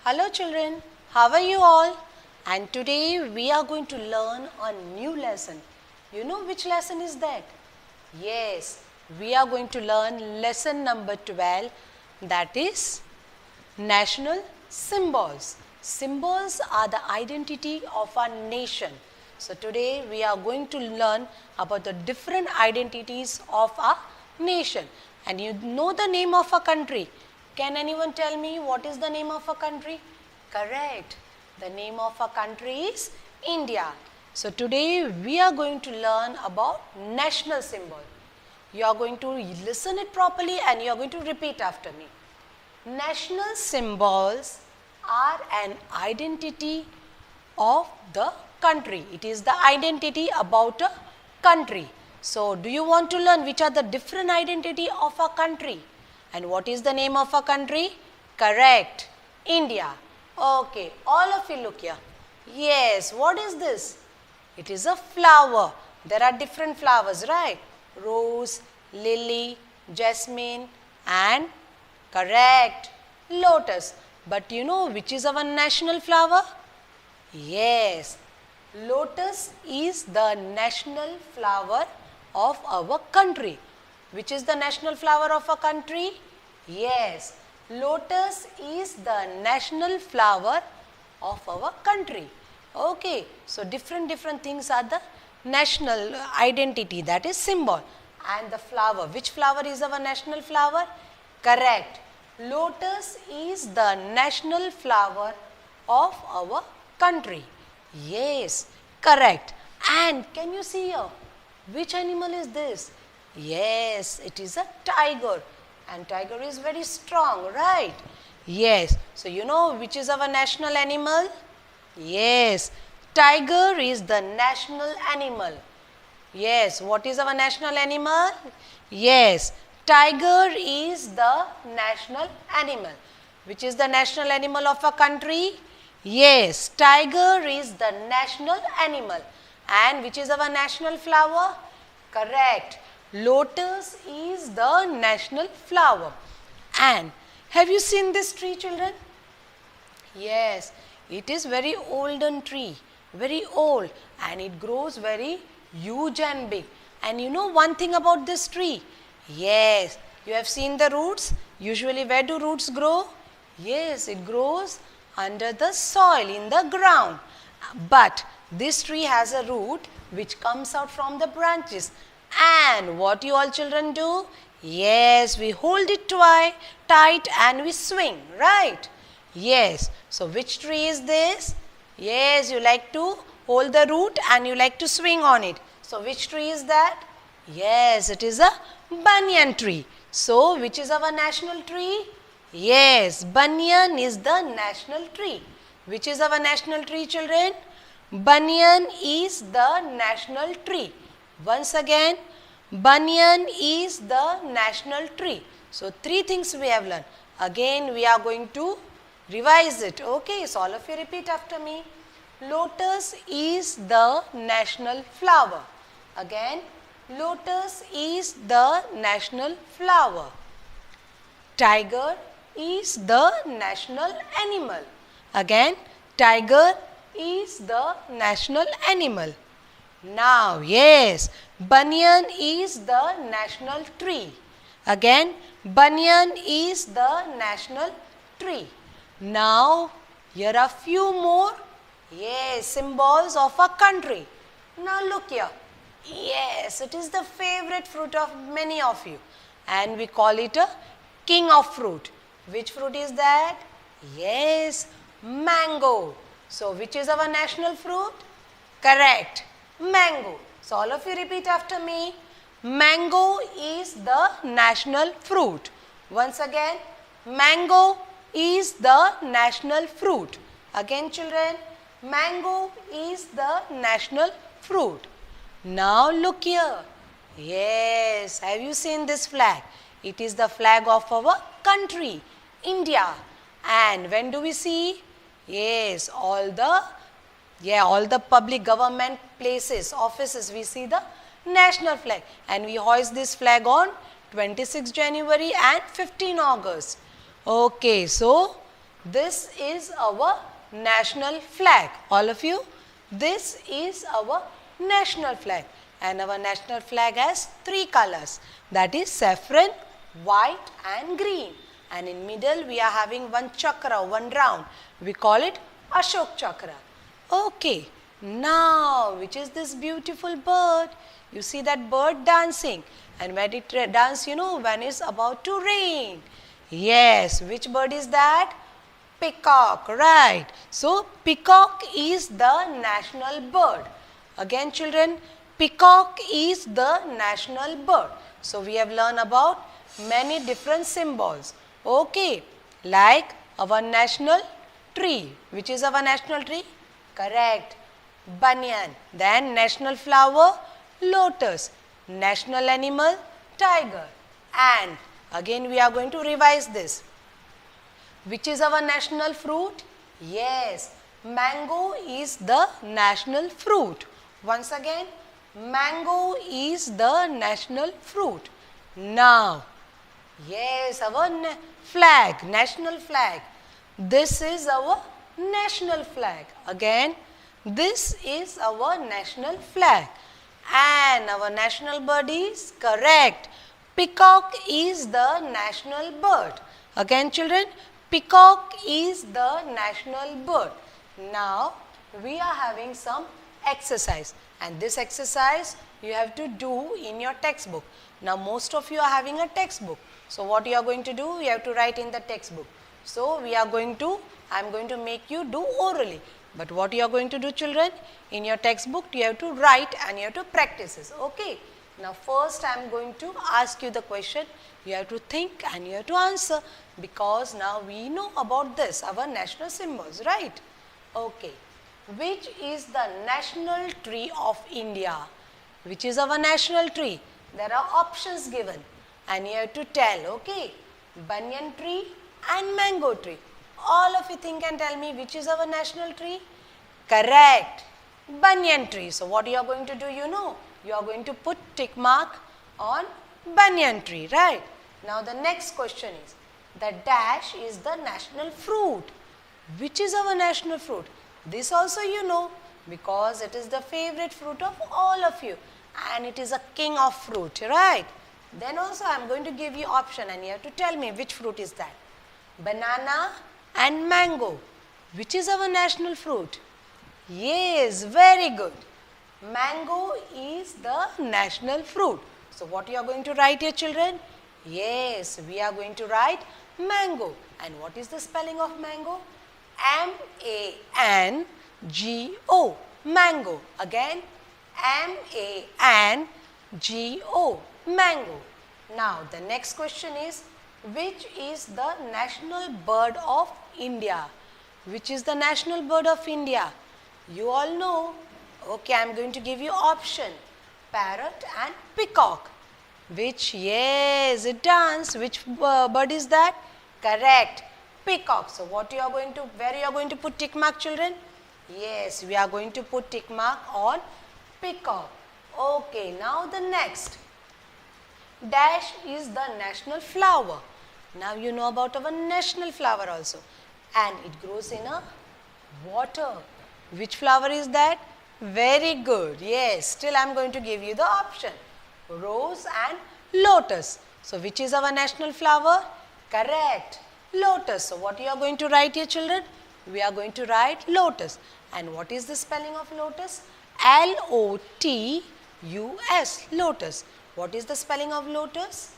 Hello children, how are you all? And today we are going to learn a new lesson. You know which lesson is that? Yes, we are going to learn lesson number 12, that is national symbols. Symbols are the identity of our nation. So today we are going to learn about the different identities of our nation. And you know the name of a country. Can anyone tell me what is the name of a country? Correct. The name of a country is India. So today we are going to learn about national symbol. You are going to listen it properly and you are going to repeat after me. National symbols are an identity of the country. It is the identity about a country. So do you want to learn which are the different identity of a country? And what is the name of a country? Correct. India. Okay. All of you look here. Yes. What is this? It is a flower. There are different flowers, right? Rose, lily, jasmine and correct, lotus. But you know which is our national flower? Yes. Lotus is the national flower of our country. Which is the national flower of a country? Yes, lotus is the national flower of our country. Okay, so different things are the national identity, that is symbol. And the flower, which flower is our national flower? Correct, lotus is the national flower of our country. Yes, correct. And can you see here, which animal is this? Yes, it is a tiger, and tiger is very strong, right? Yes, so you know which is our national animal? Yes, tiger is the national animal. Yes, what is our national animal? Yes, tiger is the national animal. Which is the national animal of a country? Yes, tiger is the national animal. And which is our national flower? Correct. Lotus is the national flower. And have you seen this tree, children? Yes, it is very olden tree, very old, and it grows very huge and big. And you know one thing about this tree? Yes, you have seen the roots. Usually where do roots grow? Yes, it grows under the soil, in the ground. But this tree has a root which comes out from the branches. And what you all children do? Yes, we hold it tight and we swing, right? Yes, so which tree is this? Yes, you like to hold the root and you like to swing on it. So which tree is that? Yes, it is a banyan tree. So which is our national tree? Yes, banyan is the national tree. Which is our national tree, children? Banyan is the national tree. Once again, banyan is the national tree. So three things we have learned. Again we are going to revise it. Okay, so all of you repeat after me. Lotus is the national flower. Again, lotus is the national flower. Tiger is the national animal. Again, tiger is the national animal. Now, yes, banyan is the national tree. Again, banyan is the national tree. Now, here are few more, yes, symbols of a country. Now, look here. Yes, it is the favorite fruit of many of you. And we call it a king of fruit. Which fruit is that? Yes, mango. So, which is our national fruit? Correct. Mango. So, all of you repeat after me. Mango is the national fruit. Once again, mango is the national fruit. Again children, mango is the national fruit. Now look here. Yes, have you seen this flag? It is the flag of our country, India. And when do we see? Yes, all the public government places, offices, we see the national flag. And we hoist this flag on 26 January and 15 August. Okay, so This is our national flag. All of you, this is our national flag. And our national flag has three colors. That is saffron, white and green. And in middle we are having one chakra, one round. We call it Ashok Chakra. Okay, now which is this beautiful bird? You see that bird dancing. And when it dance, you know, when it's about to rain. Yes, which bird is that? Peacock, right. So, peacock is the national bird. Again children, peacock is the national bird. So, we have learned about many different symbols. Okay, like our national tree. Which is our national tree? Correct, banyan. Then national flower, lotus. National animal, tiger. And again we are going to revise this. Which is our national fruit? Yes, mango is the national fruit. Once again, mango is the national fruit. Now, yes, our flag, national flag. This is our national flag. Again, this is our national flag. And our national bird is correct. Peacock is the national bird. Again children, peacock is the national bird. Now, we are having some exercise. And this exercise you have to do in your textbook. Now, most of you are having a textbook. So, what you are going to do? You have to write in the textbook. So, I am going to make you do orally. But what you are going to do children? In your textbook you have to write and you have to practice this. Okay. Now first I am going to ask you the question. You have to think and you have to answer, because now we know about this, our national symbols, right? Okay. Which is the national tree of India? Which is our national tree? There are options given and you have to tell, okay? Banyan tree and mango tree. All of you think and tell me which is our national tree? Correct, banyan tree. So, what you are going to do, you know? You are going to put tick mark on banyan tree, right? Now, the next question is, the dash is the national fruit. Which is our national fruit? This also you know, because it is the favorite fruit of all of you and it is a king of fruit, right? Then also I am going to give you option and you have to tell me which fruit is that. Banana and mango. Which is our national fruit? Yes, very good. Mango is the national fruit. So, what you are going to write here children? Yes, we are going to write mango. And what is the spelling of mango? M-A-N-G-O, mango. Again, M-A-N-G-O, mango. Now, the next question is, which is the national bird of India? Which is the national bird of India? You all know. Okay, I am going to give you option. Parrot and peacock. Which, yes, it dance. Which bird is that? Correct, peacock. So, what you are going to, where you are going to put tick mark children? Yes, we are going to put tick mark on peacock. Okay, now the next. Dash is the national flower. Now you know about our national flower also, and it grows in a water. Which flower is that? Very good. Yes, still I am going to give you the option. Rose and lotus. So, which is our national flower? Correct, lotus. So, what you are going to write here children? We are going to write lotus. And what is the spelling of lotus? L-O-T-U-S, lotus. What is the spelling of lotus?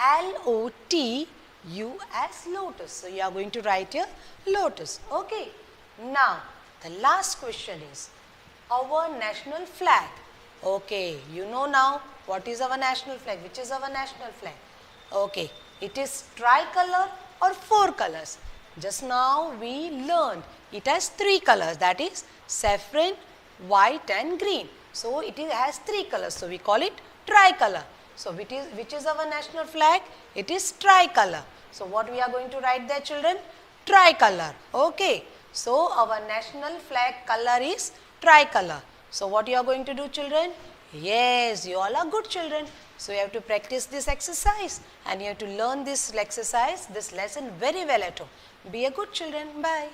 L-O-T-U-S, lotus. So, you are going to write here lotus. Okay. Now, the last question is our national flag. Okay, you know now what is our national flag? Which is our national flag? Okay, it is tricolor or four colors. Just now we learned it has three colors, that is saffron, white and green. So, it has three colors. So, we call it tricolor. So, which is our national flag? It is tricolor. So, what we are going to write there children? Tricolor. Okay. So, our national flag color is tricolor. So, what you are going to do children? Yes, you all are good children. So, you have to practice this exercise and you have to learn this exercise, this lesson very well at home. Be a good children. Bye.